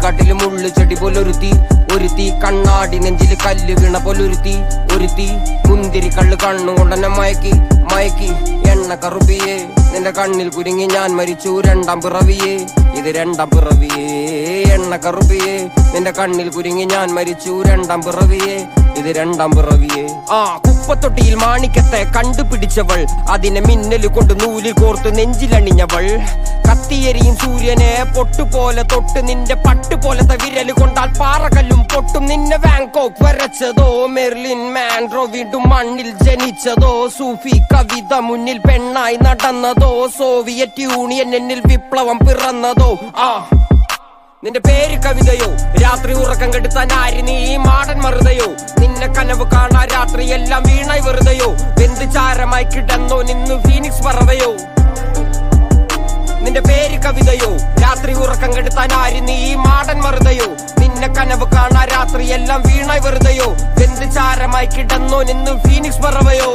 മുള്ളുകാട്ടില് മുള്ളു ചെടി പോലൊരുത്തി ഒരുത്തി കണ്ണാടി നെഞ്ചില് കല്ല് വീണ പോലൊരുത്തി ഒരുത്തി മുന്തിരി കള്ള് കണ്ണുകൊണ്ടെന്നെ മയക്കി മയക്കി എണ്ണ കറുപ്പിയേ നിന്റെ കണ്ണിൽ കുരുങ്ങി ഞാൻ മരിച്ചു രണ്ടാം പിറവിയേ ഇത് രണ്ടാം പിറവിയേ എണ്ണ കറുപ്പിയേ നിന്റെ കണ്ണിൽ കുരുങ്ങി ഞാൻ മരിച്ചു രണ്ടാം പിറവിയേ ഇത് രണ്ടാം പിറവിയേ കുപ്പത്തൊട്ടിയിൽ മാണിക്കത്തെ കണ്ടുപിടിച്ചവൾ അതിനെ മിന്നല് കൊണ്ട് നൂലിൽ കോർത്ത് നെഞ്ചിലണിഞ്ഞവൾ കത്തിയെരിയും സൂര്യനെ പൊട്ടുപോലെ തൊട്ട് നിന്റെ പട്ടുപോലത്തെ വിരല് കൊണ്ടാൽ പാറകല്ലും പൊട്ടും നിന്നെ വാങ്കോക്ക് വരച്ചതോ മെർലിൻ മാൻഡ്രോ വീണ്ടും മണ്ണിൽ ജനിച്ചതോ സൂഫി കവിത മുന്നിൽ പെണ്ണായി നടന്നതോ സോവിയറ്റ് യൂണിയൻ എന്നിൽ വിപ്ലവം പിറന്നതോ നിന്റെ പേര് കവിതയോ രാത്രി ഉറക്കം കെടുത്താൻ ആര് നീ മാടൻ മറുതയോ നിന്നെ കനവ് കാണാ രാത്രി എല്ലാം വീണായി വെറുതെയോ വെന്ത് ചാരമായി കിടന്നോ നിന്ന് ഫീനിക്സ് പറവയോ നിന്റെ പേര് കവിതയോ രാത്രി ഉറക്കം കെടുത്താൻ ആര് നീ മാടൻ മറുതയോ നിന്നെ കനവ് കാണാ രാത്രി എല്ലാം വീണായി വെറുതെയോ വെന്ത് ചാരമായി കിടന്നോ നിന്ന് ഫീനിക്സ് പറവയോ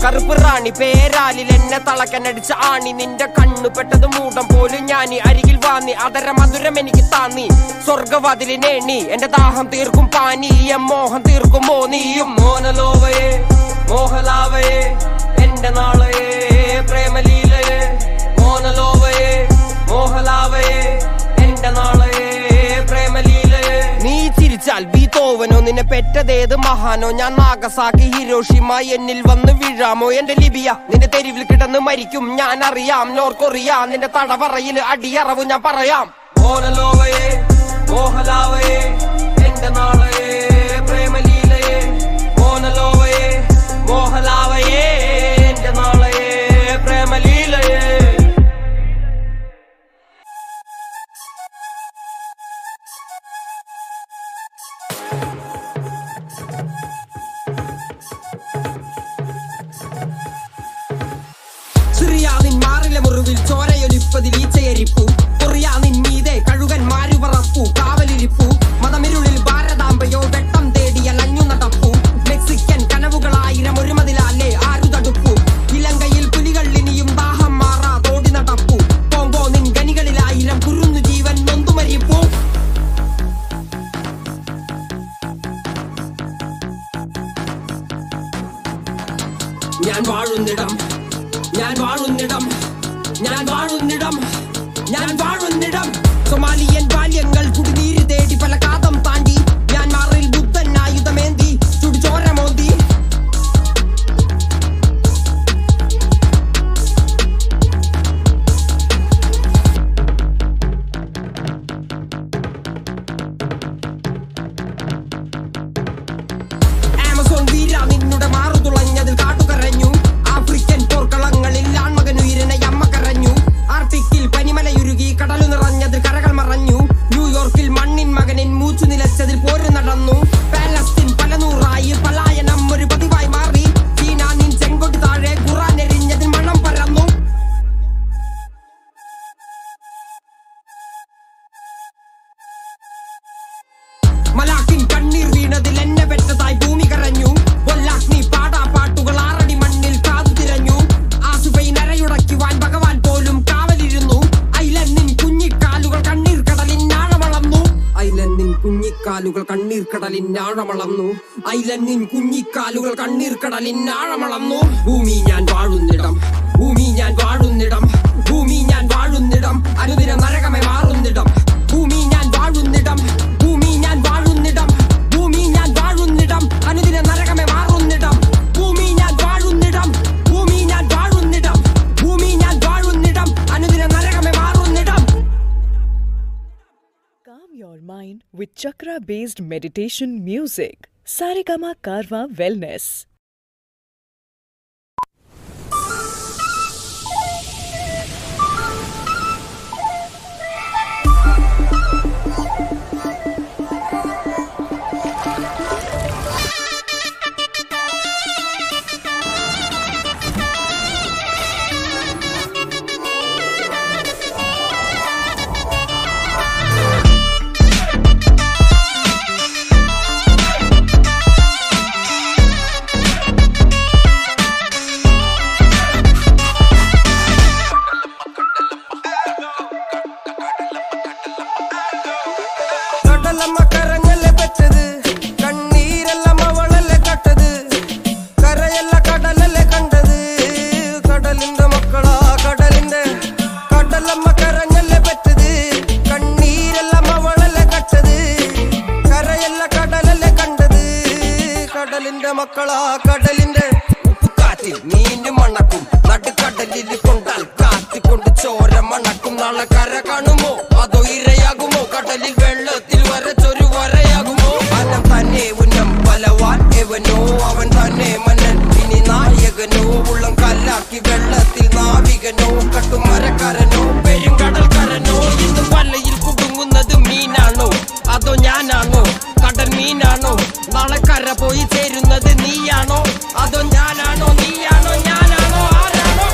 കറുപ്പ് റാണി പേരാലിൽ എന്നെ തളക്കനടിച്ച ആണി നിന്റെ കണ്ണു പെട്ടത് മൂടം പോലും ഞാനി അരികിൽ വാന്നി അതര മധുരം എനിക്ക് താന്നി സ്വർഗവാതിലിനേണി എന്റെ ദാഹം തീർക്കും പാനീയം മോഹം തീർക്കുമോ നീയും മോനലോവയെ മോഹലാവയെ എന്റെ നാളയെ പ്രേമലീലയെ മോനലോവയെ മോഹലാവയെ എന്റെ നാളയെ പ്രേമലീലയെ നീ ചിരിച്ചാൽ ബീതോവനോ നിന്നെ പെറ്റതേത് മഹാനോ ഞാൻ നാഗസാക്കി ഹിരോഷിമ എന്നിൽ വന്ന് വീഴാമോ എന്റെ ലിബിയ നിന്റെ തെരുവിൽ കിടന്ന് മരിക്കും ഞാൻ അറിയാം നോർത്ത് കൊറിയ നിന്റെ തടവറയിൽ അടിയറവ് ഞാൻ പറയാം മോനലോവയെ മോഹലാവയെ എന്റെ നാളയെ പ്രേമലീലയെ മോനലോവയെ മോഹലാവയെ എന്റെ നാളയെ പ്രേമലീലയെ സിറിയാനിൻ മാറിലെ മുറിവിൽ ചോരയൊലിപ്പതിൽ ഈച്ചയരിപ്പു കൊറിയാനിൻ മീതെ കഴുകൻ മാരുപറപ്പു കാവലിരിപ്പു മതമിരുളിൽ ഭാരതാംബയോ വെട്ടം തേടിയ ലഞ്ഞു നടപ്പു മെക്സിക്കൻ കനവുകളായിരം ഒരുമതിലാലേ ആരു തടുപ്പു ഇലങ്കയിൽ പുലികൾ ഇനിയും ദാഹം മാറാ തോടി നടപ്പു പോമ്പോ നിൻ ഗനികളിലായിരം കുറുന്നു ജീവൻ നൊന്തുമരിപ്പു ഞാൻ വാഴുന്നിടം ഞാൻ വാഴുന്നിടം ഞാൻ വാഴുന്നിടം ഞാൻ വാഴുന്നിടം സൊമാലിയൻ ബാല്യങ്ങൾ കുടിനീര് തേടി പല കാതം താണ്ടി ഞാൻ മാറിൽ ബുദ്ധൻ ആയുധമേന്തി ചുടുചോരമോന്തി ആമസോൺ വീര നിന്നുടെ മാറുതുളഞ്ഞതിൽ കാട്ടുകരഞ്ഞു ആഫ്രിക്കൻ പോർക്കളങ്ങളിൽ ആൺമകനുയരനെ അമ്മ കരഞ്ഞു ആർട്ടിക്കിൽ പനിമലയുരുകി കടലു നിറഞ്ഞതിൽ കരകൾ മറഞ്ഞു ന്യൂയോർക്കിൽ മണ്ണിൻ മകനിൻ മൂച്ചു നിലച്ചതിൽ പോര് നടന്നു പാലസ്തീൻ പല നൂറായി പലായനം ഒരു പതിവായി മാറി ചീന നിൻ ചെങ്കൊടി താഴെ ഖുറാൻ എരിഞ്ഞതിൽ മണം പരന്നു മലാക്കിൻ കണ്ണീർ വീണതിൽ എന്നെ പെട്ടതായി ഭൂമി കരഞ്ഞു വല്ലാഗ്നി പാടാ പാട്ടുകൾ ആറടി മണ്ണിൽ കാതു തിരഞ്ഞു ആസുബൈ നരയുടയ്ക്കുവാൻ ഭഗവാൻ പോലും കാവലിരുന്നു ഐലന്നിൻ കുഞ്ഞിക്കാലുകൾ കണ്ണീർ കടലിൻ ആഴമളന്നു ഐലന്നിൻ കുഞ്ഞിക്കാലുകൾ കണ്ണീർ കടലിൻ ആഴമളന്നു ഐലന്നിൻ കുഞ്ഞിക്കാലുകൾ കണ്ണീർ കടലിൻ ആഴമളന്നു ഭൂമി ഞാൻ വാഴുന്നിടം ഭൂമി ഞാൻ വാഴുന്നിടം ഭൂമി ഞാൻ വാഴുന്നിടം അനുദിന നരകമേ മാറുന്നിടം ഭൂമി ഞാൻ വാഴുന്നിടം ഭൂമി ഞാൻ വാഴുന്നിടം ഭൂമി ഞാൻ വാഴുന്നിടം അനുദിന നരകമേ മാറുന്നിടം ഭൂമി ഞാൻ വാഴുന്നിടം ഭൂമി ഞാൻ വാഴുന്നിടം ഭൂമി ഞാൻ വാഴുന്നിടം അനുദിന നരകമേ മാറുന്നിടം. Calm your mind with chakra based meditation music. Saregama Karwa Wellness. മക്കളാ കടലിന്റെ ഉപ്പുകാറ്റിൽ മീന് മണക്കും നടുക്കടലിൽ കൊണ്ടാൽ കാറ്റിക്കൊണ്ട് ചോര മണക്കും നാളെ കര കാണുമോ അതോ ഇരയാകുമോ കടലിൽ വെള്ളത്തിൽ വരച്ചൊരു വരയാകുമോ അനം തന്നെ ഉന്നം ബലവാൻ എവനോ അവൻ തന്നെ മന്നൻ ഇനി നായകനോ ഉള്ളം കല്ലാക്കി വെള്ളത്തിൽ നാവികനോ കട്ടുമരക്കാരനോ പെരുങ്കടൽക്കാരനോ ഇന്ന് വലയിൽ കുടുങ്ങുന്നത് മീനാണോ അതോ ഞാനാണോ കടൽ മീനാണോ നാളെ കര പോയി ചേരുന്നത് നീയാണോ അതോ ഞാനാണോ നീയാണോ ഞാനാണോ ആരാണോ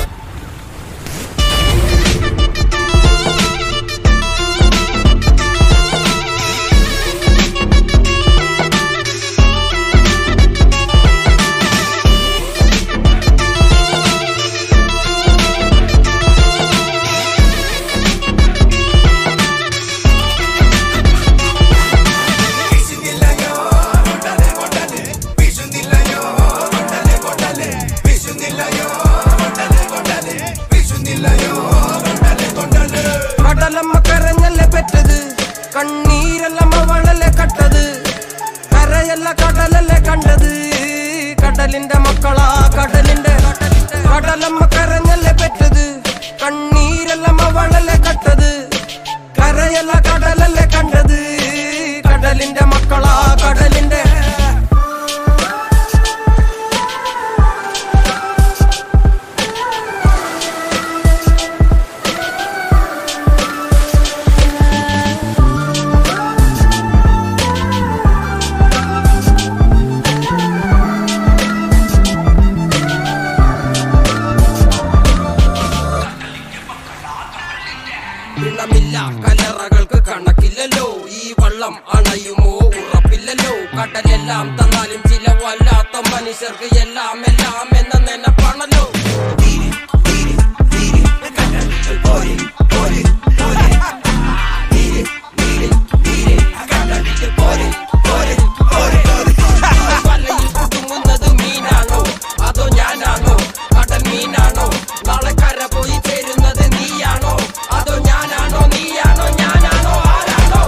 കടലമ്മ കരഞ്ഞല്ലേ പെറ്റത് കണ്ണീരല്ലമ്മ വളല്ലേ കട്ടത് കരയല്ല കടലല്ലേ കണ്ടത് കടലിന്റെ മക്കളാ കടലിന്റെ കടലമ്മ കരഞ്ഞല്ലേ പെറ്റത് കണ്ണീരല്ലമ്മ വളല്ലേ കട്ടത് കരയല്ല കടലല്ലേ കണ്ടത് കടലിന്റെ മക്കളാ കടലിന്റെ ില്ല കലറകൾക്ക് കണക്കില്ലല്ലോ ഈ വള്ളം അണയുമോ ഉറപ്പില്ലല്ലോ കടലെല്ലാം തന്നാലും ചില വല്ലാത്ത മനുഷ്യർക്ക് എല്ലാം എല്ലാം എന്ന നെനപ്പാണല്ലോ വലയിൽ കുടുങ്ങുന്നത് മീനാണോ അതോ ഞാനാണോ കടൽ മീനാണോ നാളെ കര പോയി ചേരുന്നത് നീയാണോ അതോ ഞാനാണോ നീയാണോ ഞാനാണോ ആരാണോ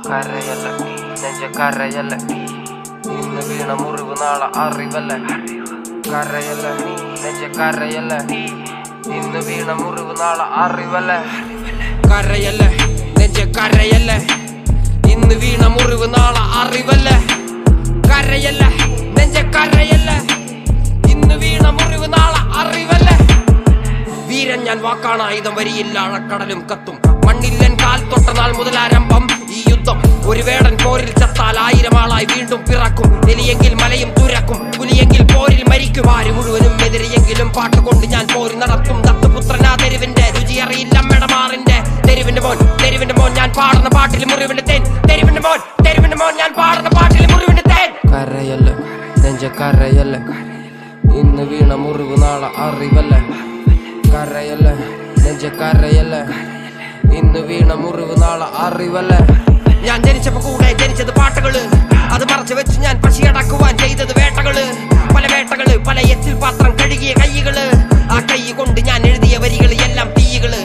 കരയല്ല നെഞ്ച കരയല്ല ഇന്ന് വീണ മുറിവ് നാളെ അറിവല്ല കരയല്ല നെഞ്ച കരയല്ല ഇന്ന് വീണ മുറിവ് നാളെ അറിവല്ല കരയല്ല നെഞ്ച കരയല്ല ഇന്ന് വീണ മുറിവ് നാളെ അറിവല്ല കരയല്ല നെഞ്ച കരയല്ല ഇന്ന് വീണ മുറിവ് നാളെ അറിവല്ല വീരൻ ഞാൻ വാക്കാണ് ആയുധം വരിയില്ല അഴക്കടലും കത്തും മണ്ണില്ലൻ കാൽ തൊട്ട നാൾ മുതൽ ആരംഭം ഈ യുദ്ധം ഒരു വേടൻ പോരിൽ ചത്താൽ 1000 ആളായി വീണ്ടും പിറക്കും എലിയെങ്കിൽ മലയും തുരക്കും പുലിയെങ്കിൽ പോരിൽ മരിക്കും ആര് മുഴുവനും എതിരെയെങ്കിലും പാട്ടുകൊണ്ട് ഞാൻ പോരി നടത്തും ദത്തുപുത്രനാ തെരുവിന്റെ രുചി അറിയില്ല മെടമാറിന്റെ തെരുവിന്റെ മോൻ ഞാൻ പാടുന്ന പാട്ടിൽ മുറിവിന്റെ തേൻ തെരുവിന്റെ മോൻ ഞാൻ പാടുന്ന പാട്ടിൽ മുറിവിന്റെ തേൻ കരയല്ല നെഞ്ച കരയല്ല ഇന്ന് വീണ മുറിവ് നാളെ അറിവല്ല കരയല്ല നെഞ്ച കരയല്ല ഇന്ന് വീണ മുറിവ് നാളെ അറിവല്ല ഞാൻ ജനിച്ചപ്പോ കൂടെ ജനിച്ചത് പാട്ടുകള് അത് മറച്ചു വെച്ച് ഞാൻ പശിയടക്കുവാൻ ചെയ്തത് വേട്ടകള് പല എച്ചിൽ പാത്രം കഴുകിയ കൈകള് ആ കൈ കൊണ്ട് ഞാൻ എഴുതിയ വരികള് എല്ലാം തീകള്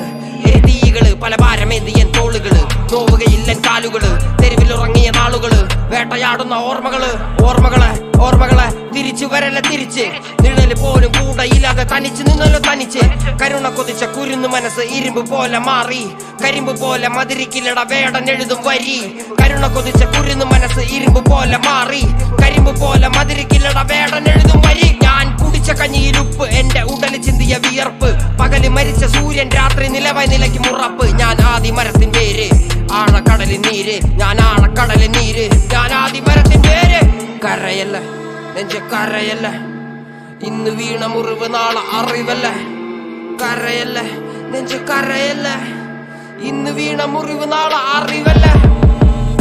പല ഭാരമേന്തിയൻ തോളുകള് നോവുകയില്ല കാലുകള് തെരുവിലുറങ്ങിയ നാളുകള് വേട്ടയാടുന്ന ഓർമ്മകളെ തിരിച്ചു വരല്ല തിരിച്ച് നിഴല് പോലും കൂടെ ഇല്ലാതെ തനിച്ച് നിന്നല്ലോ തനിച്ച് കരുണ കൊതിച്ച കുരുന്നു മനസ്സ് ഇരുമ്പ് പോലെ മാറി കരിമ്പ് പോലെ മതിരിക്കില്ലട വേടൻ എഴുതും വരി കരുണ കൊതിച്ച കുരുന്നു മനസ്സ് ഇരുമ്പ് പോലെ മാറി കരിമ്പ് പോലെ മതിരിക്കില്ലട വേടൻ എഴുതും വരി ഞാൻ കുടിച്ച കഞ്ഞിയിൽ ഉപ്പ് എന്റെ ഉടല് ചിന്തി ചിന്തിയ വിയർപ്പ്, പകല് മരിച്ച സൂര്യൻ രാത്രി നിലവായി നിലയ്ക്ക് മുറപ്പ്. ഞാൻ ആദിമരത്തിൻ പേര് ആഴക്കടലിൻ നീര്, ഞാൻ ആഴക്കടലിൻ നീര്, ഞാൻ ആദിമരത്തിൻ പേര്. കരയല്ല നെഞ്ച കരയല്ല, ഇന്ന് വീണ മുറിവ് നാളെ അറിവല്ല. കരയല്ല നെഞ്ച കരയല്ല, ഇന്ന് വീണ മുറിവ് നാളെ അറിവല്ല.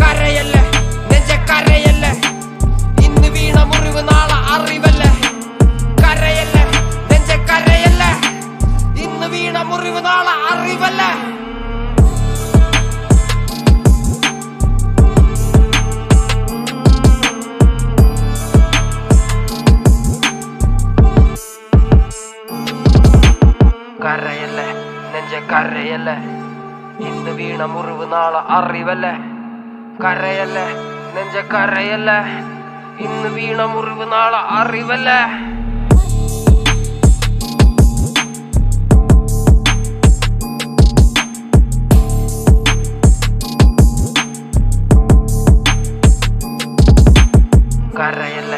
കരയല്ല നെഞ്ച കരയല്ല, ഇന്ന് വീണ മുറിവ് നാളെ അറിവല്ല. കരയല്ല നെഞ്ച കരയല്ല, ഇന്ന് വീണ മുറിവ് നാളെ അറിവല്ല. കരയല്ല നെഞ്ച കരയല്ല, ഇന്ന് വീണ മുറിവ് നാളെ അറിവല്ല. കരയല്ല നെഞ്ച കരയല്ല, ഇന്ന് വീണ മുറിവ് നാളെ അറിവല്ല. കരയല്ല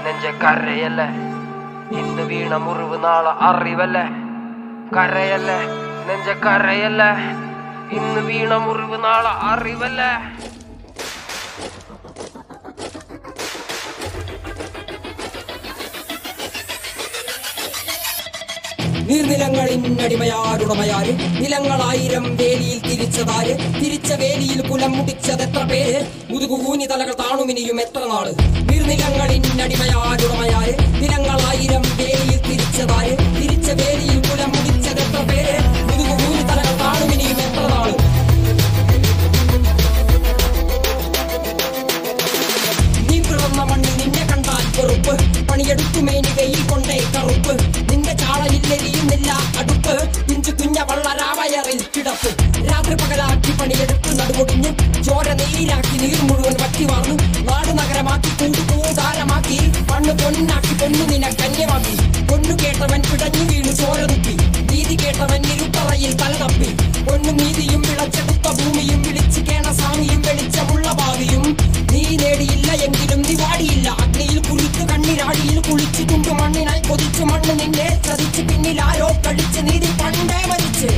നെഞ്ച കരയല്ല, ഇന്ന് വീണ മുറിവ് നാളെ അറിവല്ല. കരയല്ല നെഞ്ച കരയല്ല, ഇന്ന് വീണ മുറിവ് നാളെ അറിവല്ല. നീർനിലങ്ങളിന്നടിമയാരുടമയാര്, നിലങ്ങളായിരം വേലിയിൽ തിരിച്ചതാര്, തിരിച്ച വേലിയിൽ കുലം മുടിച്ചതെത്ര പേര്, മുതുകുകൂനി തലകൾ താണുമിനിയും എത്ര നാള്. നീർനിലങ്ങളിന്നടിമയാരുടമയാര്, നിലങ്ങളായിരം വേലിയിൽ തിരിച്ചതാര്, തിരിച്ച വേലിയിൽ കുലം മുടിച്ചതെത്ര പേര്, മുതുകുകൂനി തലകൾ താണുമിനിയും എത്ര നാള്. നീ പിറന്ന മണ്ണിൽ നിന്നെ കണ്ടാൽ പൊറുപ്പ്, പണിയെടുത്തു മേനി വെയിൽ കൊണ്ടേ കറുപ്പ്. നിന്റെ ചാളനില്ലെരിയുന്നില്ല അടുപ്പ്, ഇഞ്ചു കുഞ്ഞ വള്ളരാവയറിൽ കിടപ്പ്. രാത്രി പകലാക്കി പണിയെടുത്ത് നടുകൊടിഞ്ഞ് ചോര നീരാക്കി നീർ മുഴുവൻ വറ്റി വാർന്നു. നാട് നഗരമാക്കി കൂടാരമാക്കി, മണ്ണ് പൊന്നാക്കി പൊന്നു നിന കന്യമാക്കി. പൊന്നു കേട്ടവൻ പിടഞ്ഞു വീണു ചോര തുപ്പി, നീതി കേട്ടവൻ ഇരുട്ടറയിൽ തല തപ്പി. പൊന്നും നീതിയും വിളച്ചെടുത്ത ഭൂമിയും വിളിച്ചു കേണ സ്വാമിയും വെളിച്ചമുള്ള ഭാവിയും നീ നേടിയില്ല എങ്കിലും നീ വാടിയില്ല. അഗ്നിയിൽ കുളിച്ച് കണ്ണിരാടിയിൽ കുളിച്ചു തുണ്ടു മണ്ണിനായി കൊതിച്ചു മണ്ണ് നിന്നെ ചതിച്ച് പിന്നിലാരോ കഴിച്ച് നീതി പണ്ടേ മരിച്ച്.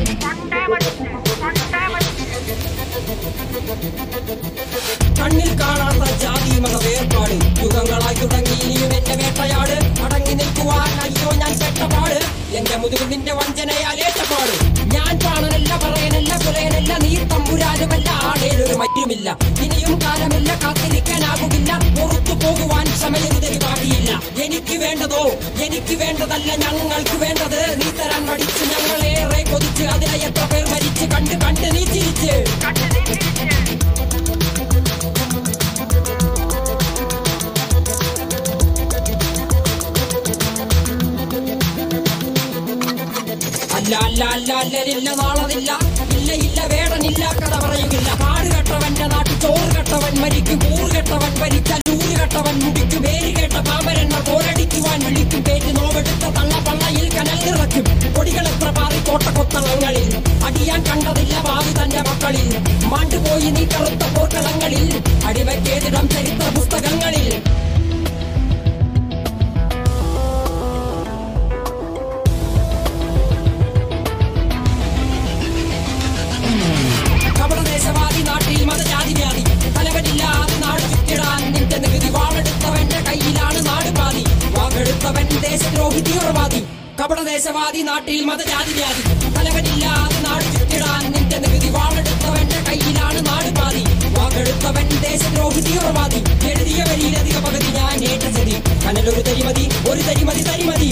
കണ്ണിൽ കാണാത്ത ജാതി മത വേർപാട്, യുഗങ്ങളായി തുടങ്ങി ഇനിയും എന്റെ വേട്ടയാട്. അടങ്ങി നിൽക്കുവാൻ അയ്യോ ഞാൻ പെട്ടപാട്, എന്റെ മുതുകിൽ നിന്റെ വഞ്ചനയാലേറ്റപാട്. ഞാൻ പാണനല്ല പറയനല്ല കുലയനല്ല, നീ തമ്പുരാനുമല്ല, ആടേലൊരു മറ്റുമില്ല. ഇനിയും കാലമില്ല, കാത്തിരിക്കാനാകുകില്ല, പുറത്തു പോകുവാൻ സമയരുതരി പാടിയില്ല. എനിക്ക് വേണ്ടതോ എനിക്ക് വേണ്ടതല്ല ഞങ്ങൾക്ക് വേണ്ടത്, നീ തരാൻ മടിച്ച് ഞങ്ങളേറെ കൊതിച്ച് അതിനെ എത്ര പേർ മരിച്ച് കണ്ട് കണ്ട് നീ ചിരിച്ച്. അല്ല അല്ല അല്ല അല്ലലില്ല നാളതില്ല, ഇല്ല ഇല്ല വേടനില്ല കഥ പറയുകില്ല. കാട് കെട്ടവന്റെ നാട്ടിൽ ചോറ് കെട്ടവൻ മരിക്കും, കൂറ് കെട്ടവൻ ഭരിച്ചാൽ ചൂറ് കെട്ടവൻ മുടിക്കും. പേര് കേട്ട പാമ്പരെണ്ണ പോരടിക്കുവാൻ വിളിക്കും, പേറ്റ് നോവെടുത്ത തള്ളപ്പള്ളയിൽ കനൽ നിറയ്ക്കും. കൊടികളെത്ര പാറി കോട്ടക്കൊത്തളങ്ങളിൽ, അടിയാൻ കണ്ടതില്ല ഭാവി തന്റെ മക്കളിൽ. മാണ്ടുപോയി നീ കറുത്ത പോർക്കളങ്ങളിൽ, അടിവയ്ക്കേതിടം ചരിത്ര പുസ്തകങ്ങളിൽ. കപടദേശവാദി നാട്ടിൽ മതജാതി വ്യാധി, തലവനില്ലാതെ നാട് ചുറ്റിടാൻ നിന്റെ നികുതി. വാളെടുത്തവന്റെ കയ്യിലാണ് നാട് പാതി, വാക്കെടുത്തവൻ ദേശദ്രോഹി തീവ്രവാദി. കപടദേശവാദി നാട്ടിൽ മതജാതി വ്യാധി, തലവനില്ലാതെ നാട് ചുറ്റിടാൻ നിന്റെ നികുതി. വാളെടുത്തവന്റെ കയ്യിലാണ് നാട് പാതി, വാക്കെടുത്തവൻ ദേശദ്രോഹി തീവ്രവാദി. എഴുതിയ വരിയിലധിക പകുതി ഞാൻ ഏറ്റ ചതി, കനലൊരു തരിമതി ഒരു തരിമതി തരിമതി.